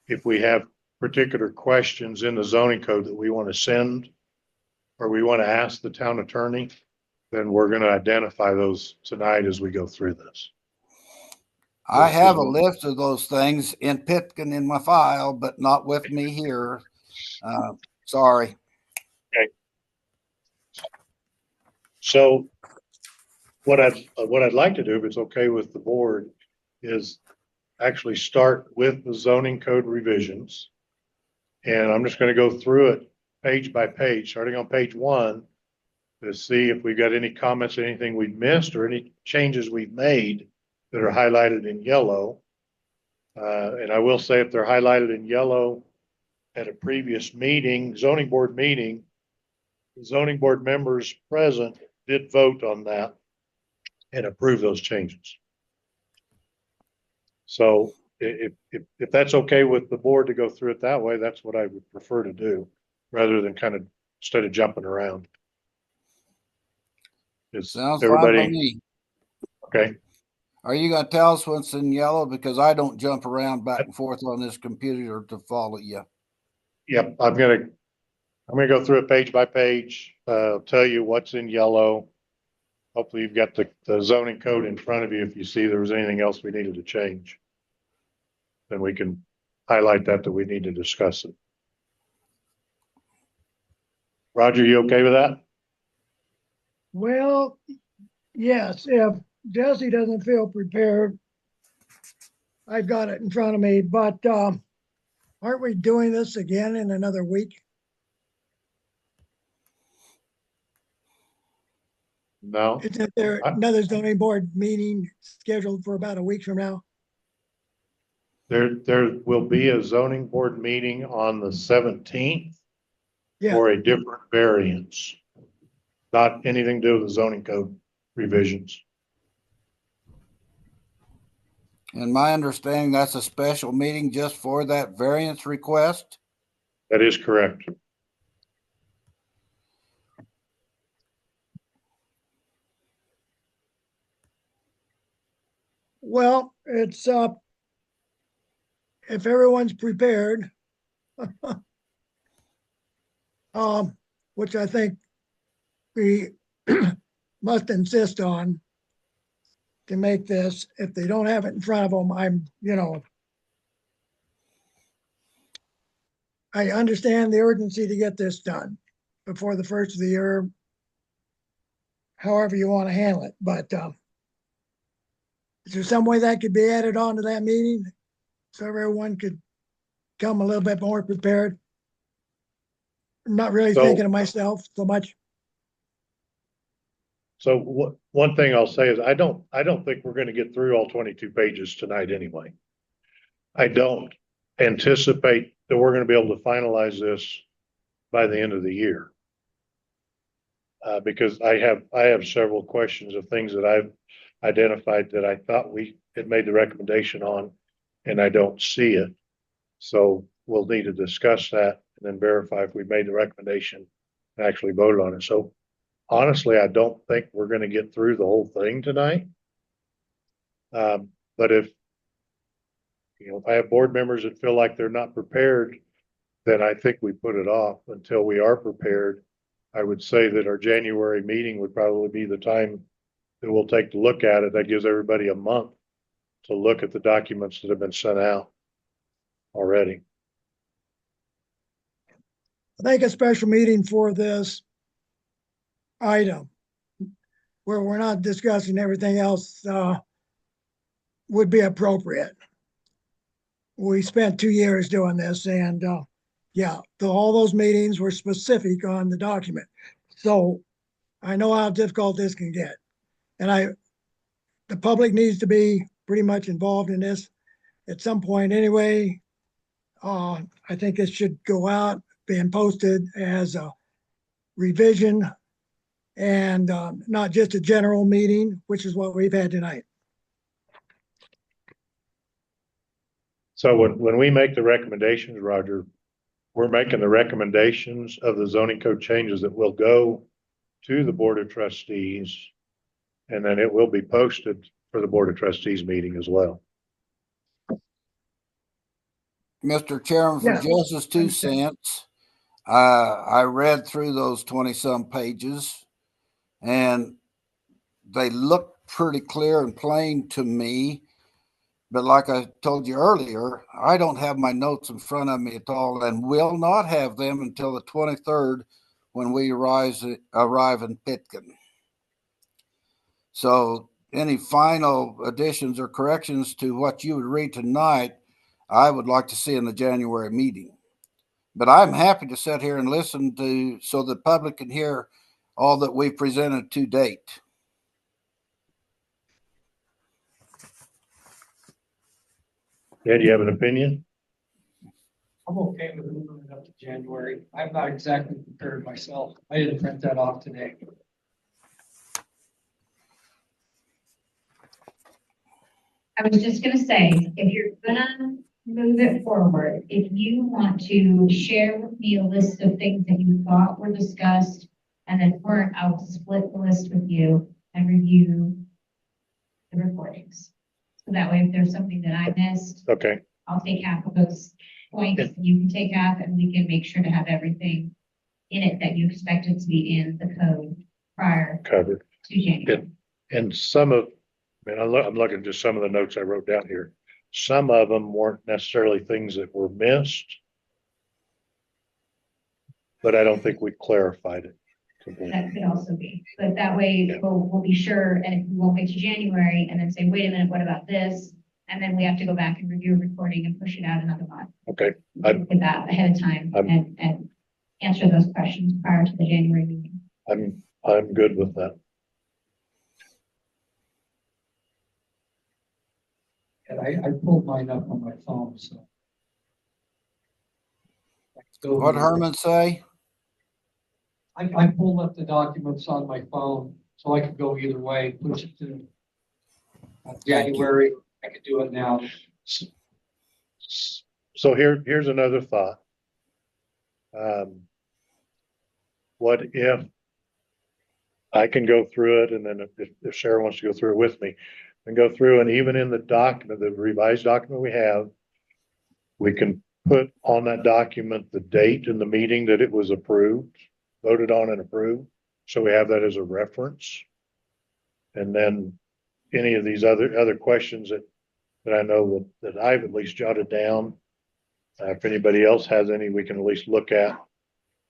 If we have particular questions in the zoning code that we want to send or we want to ask the town attorney, then we're going to identify those tonight as we go through this. I have a list of those things in Pitkin in my file, but not with me here. Sorry. Okay. So what I'd like to do, if it's okay with the board, is actually start with the zoning code revisions. And I'm just going to go through it page by page, starting on page 1, to see if we've got any comments, anything we've missed, or any changes we've made that are highlighted in yellow. And I will say, if they're highlighted in yellow at a previous meeting, zoning board meeting, the zoning board members present did vote on that and approve those changes. So if that's okay with the board to go through it that way, that's what I would prefer to do, rather than kind of instead of jumping around. Sounds fine by me. Okay. Are you going to tell us what's in yellow? Because I don't jump around back and forth on this computer to follow you. Yep, I'm gonna go through it page by page. Tell you what's in yellow. Hopefully, you've got the zoning code in front of you. If you see there was anything else we needed to change, then we can highlight that we need to discuss it. Roger, you okay with that? Well, yes, if Jesse doesn't feel prepared, I've got it in front of me, but aren't we doing this again in another week? No, Isn't there I- another zoning board meeting scheduled for about a week from now? there will be a zoning board meeting on the 17th Yeah, for a different variance. Not anything to do with the zoning code revisions. In my understanding, that's a special meeting just for that variance request. That is correct. well, it's if everyone's prepared, which I think we must insist on to make this. If they don't have it in front of them, I understand the urgency to get this done before the first of the year, however you want to handle it. But is there some way that could be added on to that meeting so everyone could come a little bit more prepared? I'm not really So- thinking of myself so much. So one thing I'll say is I don't think we're going to get through all 22 pages tonight anyway. I don't anticipate that we're going to be able to finalize this by the end of the year. Because I have several questions of things that I've identified that I thought we had made the recommendation on, and I don't see it. So we'll need to discuss that and then verify if we made the recommendation and actually voted on it. So honestly, I don't think we're going to get through the whole thing tonight. But if I have board members that feel like they're not prepared, then I think we put it off until we are prepared. I would say that our January meeting would probably be the time that we'll take to look at it. That gives everybody a month to look at the documents that have been sent out already. I think a special meeting for this item where we're not discussing everything else would be appropriate. We spent 2 years doing this, and all those meetings were specific on the document. So I know how difficult this can get. And the public needs to be pretty much involved in this at some point anyway. I think it should go out, being posted as a revision and not just a general meeting, which is what we've had tonight. So when we make the recommendations, Roger, we're making the recommendations of the zoning code changes that will go to the Board of Trustees. And then it will be posted for the Board of Trustees meeting as well. Mr. Chairman, for Yeah. Jess's 2 cents, I read through those 20-some pages, and they look pretty clear and plain to me. But like I told you earlier, I don't have my notes in front of me at all and will not have them until the 23rd when we arrive in Pitkin. So any final additions or corrections to what you would read tonight, I would like to see in the January meeting. But I'm happy to sit here and listen to so the public can hear all that we presented to date. Ed, you have an opinion? I'm okay with moving it up to January. I'm not exactly prepared myself. I didn't print that off today. I was just gonna say, if you're gonna move it forward, if you want to share with me a list of things that you thought were discussed and then weren't, I'll split the list with you and review the recordings. So that way, if there's something that I missed, Okay. I'll take half of those points, you can take half, and we can make sure to have everything in it that you expected to be in the code prior Covered. to January. And some of, I'm looking at just some of the notes I wrote down here. Some of them weren't necessarily things that were missed, but I don't think we clarified it That could also be, but that way we'll be sure, and we won't get to January and then say, wait a minute, what about this? And then we have to go back and review a recording and push it out another month. Okay. Look at that ahead of time and answer those questions prior to the January meeting. I'm good with that. And I pulled mine up on my phone, so. What Herman say? I pulled up the documents on my phone, so I could go either way, push it to January. I could do it now. So here's another thought. What if I can go through it, and then if Sarah wants to go through it with me, and go through, and even in the document, the revised document we have, we can put on that document the date and the meeting that it was approved, voted on and approved. So we have that as a reference. And then any of these other questions that I know that I've at least jotted down, if anybody else has any, we can at least look at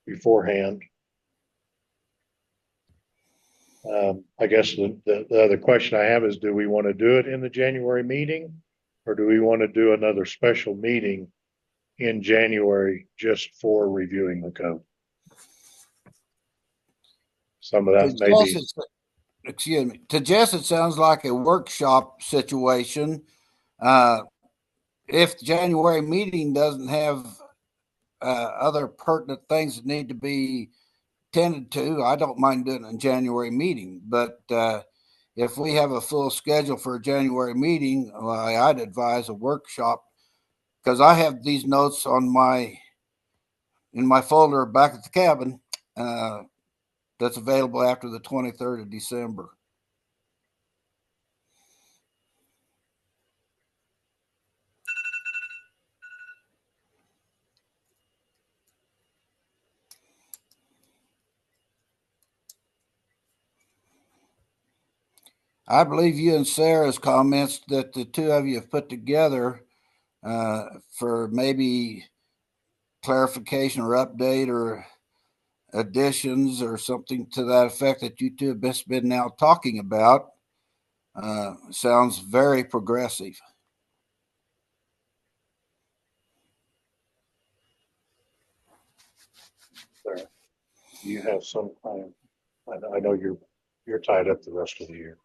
beforehand. I guess the other question I have is, do we want to do it in the January meeting, or do we want to do another special meeting in January just for reviewing the code? Some of that may be. Excuse me. To Jess, it sounds like a workshop situation. If the January meeting doesn't have other pertinent things that need to be tended to, I don't mind doing it in January meeting. But if we have a full schedule for a January meeting, I'd advise a workshop, because I have these notes on in my folder back at the cabin that's available after the 23rd of December. I believe you and Sarah's comments that the two of you have put together for maybe clarification or update or additions or something to that effect that you two have best been now talking about sounds very progressive. Sarah, do you have some time? I know you're tied up the rest of the year.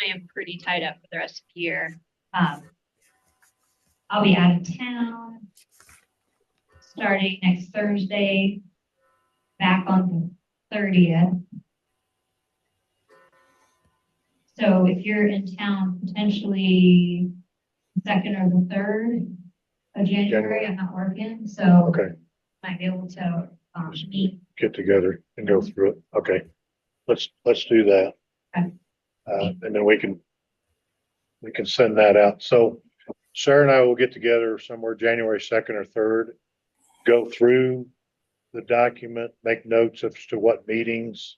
I am pretty tied up for the rest of the year. I'll be out of town starting next Thursday, back on the 30th. So if you're in town potentially 2nd or the 3rd of January, I'm not working, so Okay. might be able to meet. Get together and go through it. Okay. Let's do that. Okay. And then we can send that out. So Sarah and I will get together somewhere January 2nd or 3rd, go through the document, make notes as to what meetings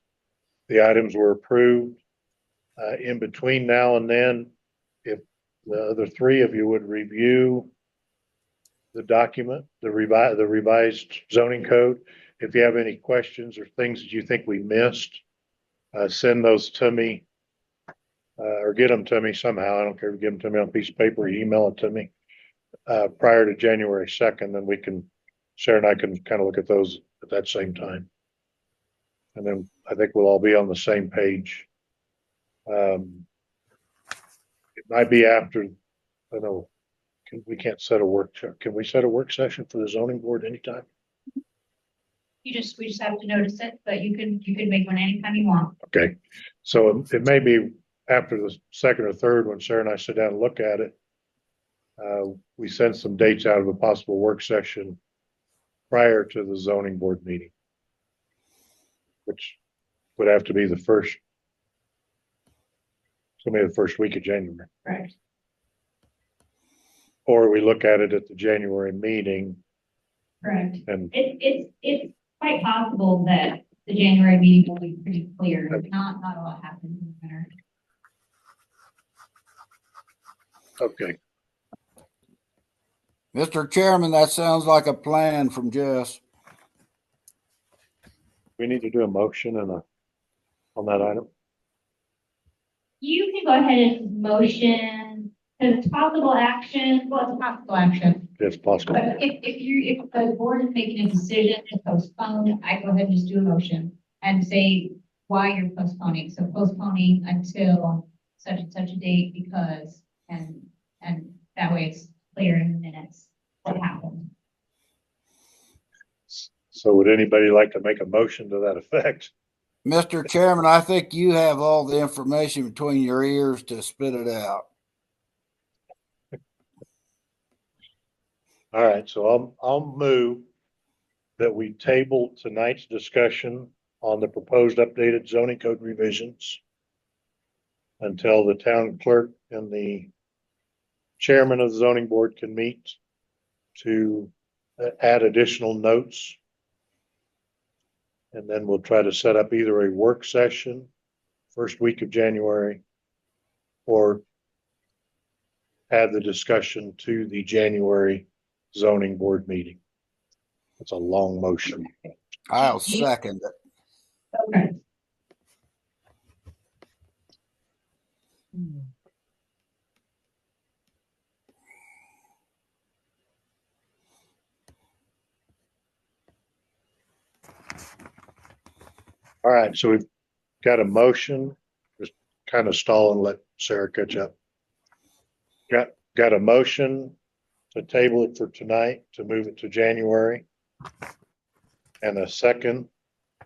the items were approved. In between now and then, if the other three of you would review the document, the revised zoning code. If you have any questions or things that you think we missed, send those to me. Or get them to me somehow. I don't care if you give them to me on a piece of paper or email it to me prior to January 2nd. Then Sarah and I can kind of look at those at that same time. And then I think we'll all be on the same page. It might be after, I know, we can't set a can we set a work session for the zoning board anytime? We just have to notice it, but you can make one anytime you want. Okay. So it may be after the 2nd or 3rd, when Sarah and I sit down and look at it, we send some dates out of a possible work session prior to the zoning board meeting, which would have to be the first week of January. Right. Or we look at it at the January meeting. Correct. And it's quite possible that the January meeting will be pretty clear. Not a lot happens in the winter. Okay. Mr. Chairman, that sounds like a plan from Jess. We need to do a motion on that item. You can go ahead and motion, because it's possible action, well, it's possible action. If possible. But if the board is making a decision to postpone, I go ahead and just do a motion and say why you're postponing. So postponing until such and such a date because, and that way it's clear in the minutes what happened. So would anybody like to make a motion to that effect? Mr. Chairman, I think you have all the information between your ears to spit it out. All right, so I'll move that we table tonight's discussion on the proposed updated zoning code revisions until the town clerk and the chairman of the zoning board can meet to add additional notes. And then we'll try to set up either a work session first week of January or add the discussion to the January zoning board meeting. It's a long motion. I'll second it. Okay. All right, so we've got a motion, just kind of stall and let Sarah catch up. Got a motion to table it for tonight, to move it to January. And a second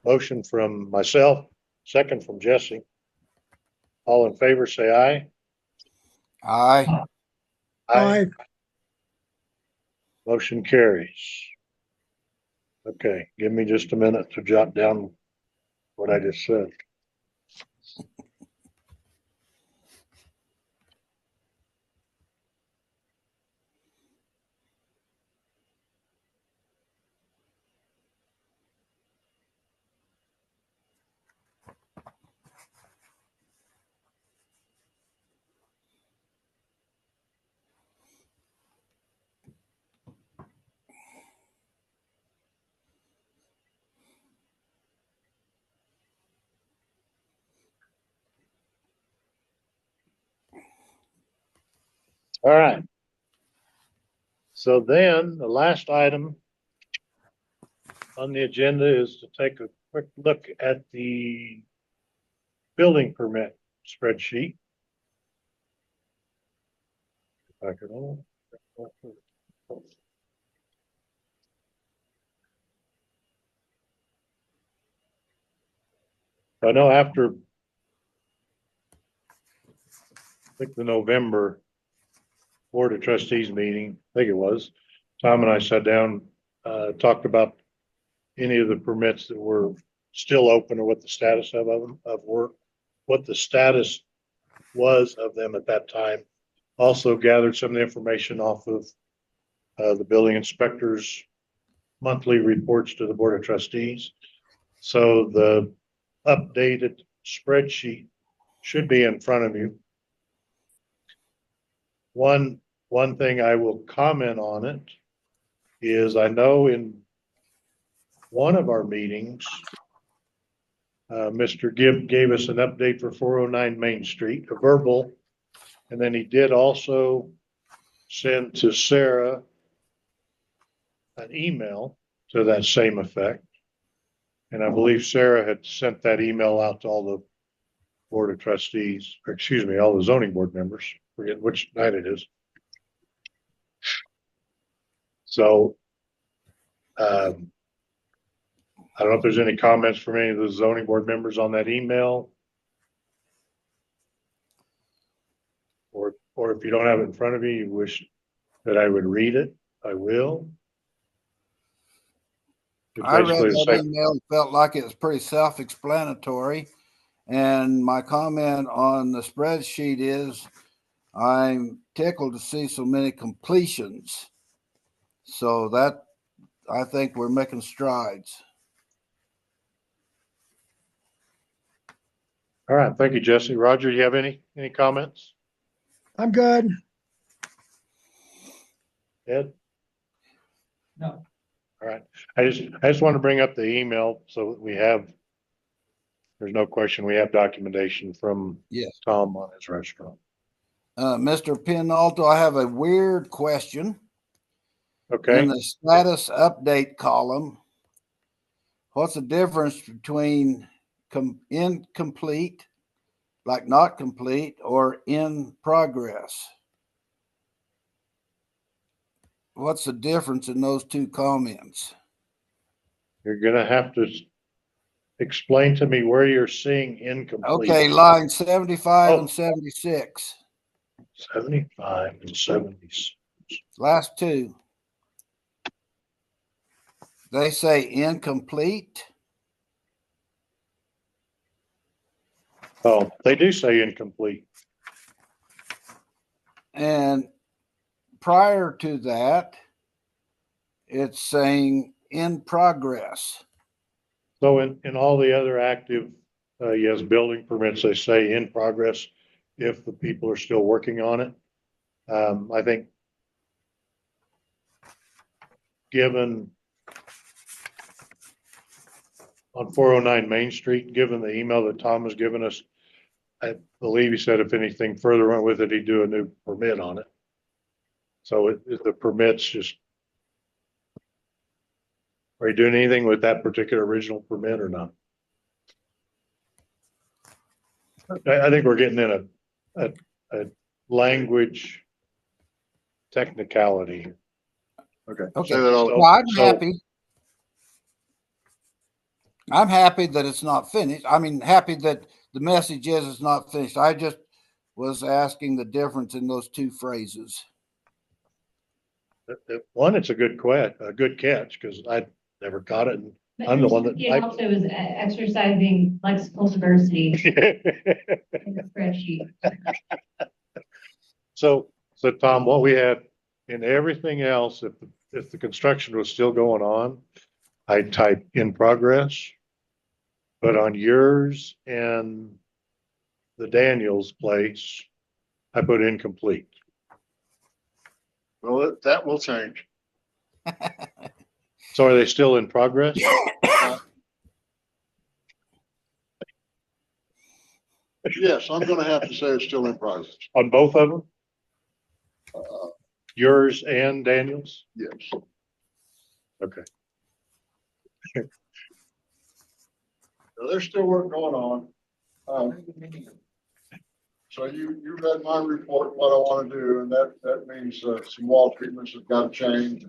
motion from myself, second from Jesse. All in favor, say aye. Aye. Aye. Motion carries. Okay, give me just a minute to jot down what I just said. All right. So then the last item on the agenda is to take a quick look at the building permit spreadsheet. If I could only- I know after I think the November Board of Trustees meeting, I think it was, Tom and I sat down, talked about any of the permits that were still open or what the status of them were, what the status was of them at that time. Also gathered some of the information off of the building inspector's monthly reports to the Board of Trustees. So the updated spreadsheet should be in front of you. One thing I will comment on it is I know in one of our meetings, Mr. Gibb gave us an update for 409 Main Street, a verbal, and then he did also send to Sarah an email to that same effect. And I believe Sarah had sent that email out to all the Board of Trustees, or excuse me, all the zoning board members, forget which night it is. So, I don't know if there's any comments from any of the zoning board members on that email. Or if you don't have it in front of you, you wish that I would read it, I will. It's I read basically the that same. email, felt like it was pretty self-explanatory. And my comment on the spreadsheet is I'm tickled to see so many completions. So that, I think we're making strides. All right, thank you, Jesse. Roger, you have any comments? I'm good. Ed? No. All right. I just want to bring up the email so that we have, there's no question, we have documentation from Yes. Tom on his restaurant. Mr. Pinalto, I have a weird question. Okay. In the status update column, what's the difference between incomplete, like not complete, or in progress? What's the difference in those two comments? You're gonna have to explain to me where you're seeing incomplete. Okay, line 75 Oh. and 76. 75 and 70s. Last two. They say incomplete. Oh, they do say incomplete. And prior to that, it's saying in progress. So in all the other active, yes, building permits, they say in progress if the people are still working on it. I think given on 409 Main Street, given the email that Tom has given us, I believe he said if anything further went with it, he'd do a new permit on it. So the permits just, are you doing anything with that particular original permit or not? I think we're getting in a language technicality. Okay. Okay. Say that all- Well, I'm so- happy. I'm happy that it's not finished. I mean, happy that the message is it's not finished. I just was asking the difference in those two phrases. One, it's a good catch, because I never caught it. And But I'm the one that It also is exercising lexical diversity in the spreadsheet. So Tom, what we had in everything else, if the construction was still going on, I type in progress. But on yours and the Daniels place, I put incomplete. Well, that will change. So are they still in progress? Yes, I'm gonna have to say it's still in progress. On both of them? Uh, Yours and Daniels? yes. Okay. So there's still work going on. So you read my report, what I want to do, and that means some wall treatments have got to change.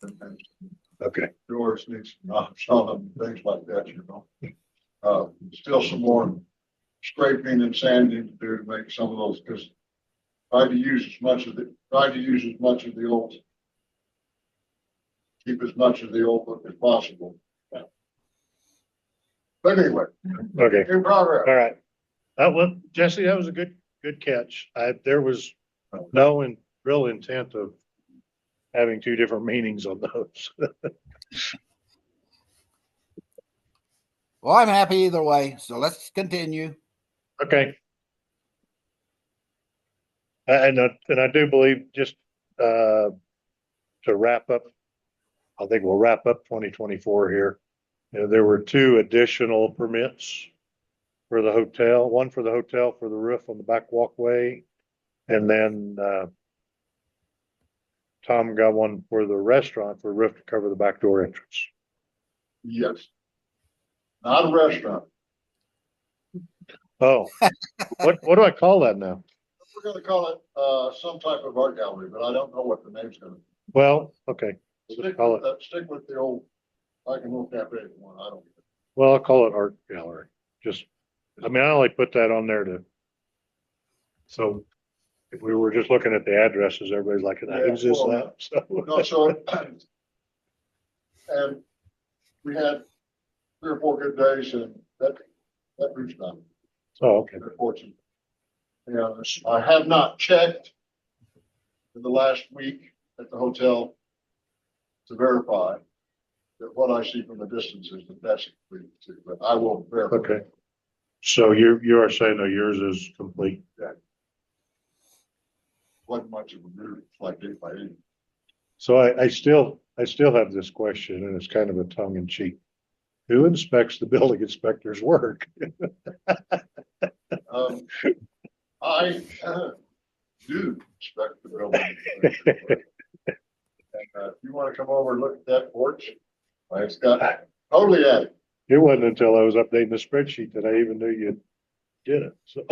And Okay. doors needs knocks on them, things like that, you know. Still some more scraping and sanding to do to make some of those, because try to use as much of the old, keep as much of the old look as possible. But anyway, Okay. in progress. All right. Well, Jesse, that was a good catch. There was no real intent of having two different meanings on those. Well, I'm happy either way. So let's continue. Okay. And I do believe just to wrap up, I think we'll wrap up 2024 here. You know, there were two additional permits for the hotel, one for the hotel for the roof on the back walkway. And then Tom got one for the restaurant for roof to cover the back door entrance. Yes. Not a restaurant. Oh, what do I call that now? We're gonna call it some type of art gallery, but I don't know what the name's gonna be. Well, okay. We'll just call it, Stick with the old, like an old cafe one, I don't. well, I'll call it art gallery. Just, I mean, I only put that on there so if we were just looking at the addresses, everybody's like, who's this? That? So, No, so, and we had 3 or 4 good days and that roof's done. oh, okay. Unfortunately. And I have not checked in the last week at the hotel to verify that what I see from the distance is that that's complete too, but I will verify. Okay. So you are saying that yours is complete? Yeah. Wasn't much of a roof, it's like 8 by 8. So I still I still have this question, and it's kind of a tongue in cheek. Who inspects the building inspector's work? I do respect the building. And if you want to come over and look at that porch, it's got totally at it. It wasn't until I was updating the spreadsheet that I even knew you did it. So,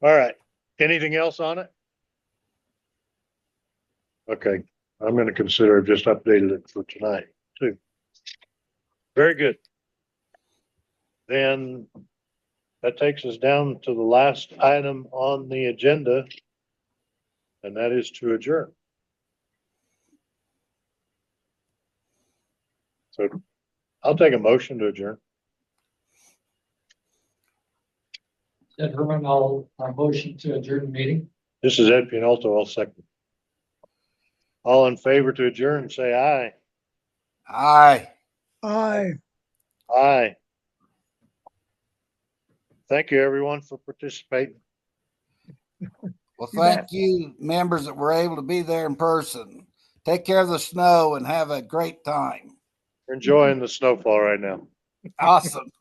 all right. Anything else on it? Okay, I'm going to consider I've just updated it for tonight too. Very good. Then that takes us down to the last item on the agenda, and that is to adjourn. So I'll take a motion to adjourn. Said Herman, I'll motion to adjourn the meeting. This is Ed Pianalto. I'll second. All in favor to adjourn, say aye. Aye. Aye. Aye. Thank you, everyone, for participating. Well, You bet. thank you, members that were able to be there in person. Take care of the snow and have a great time. We're enjoying the snowfall right now. Awesome.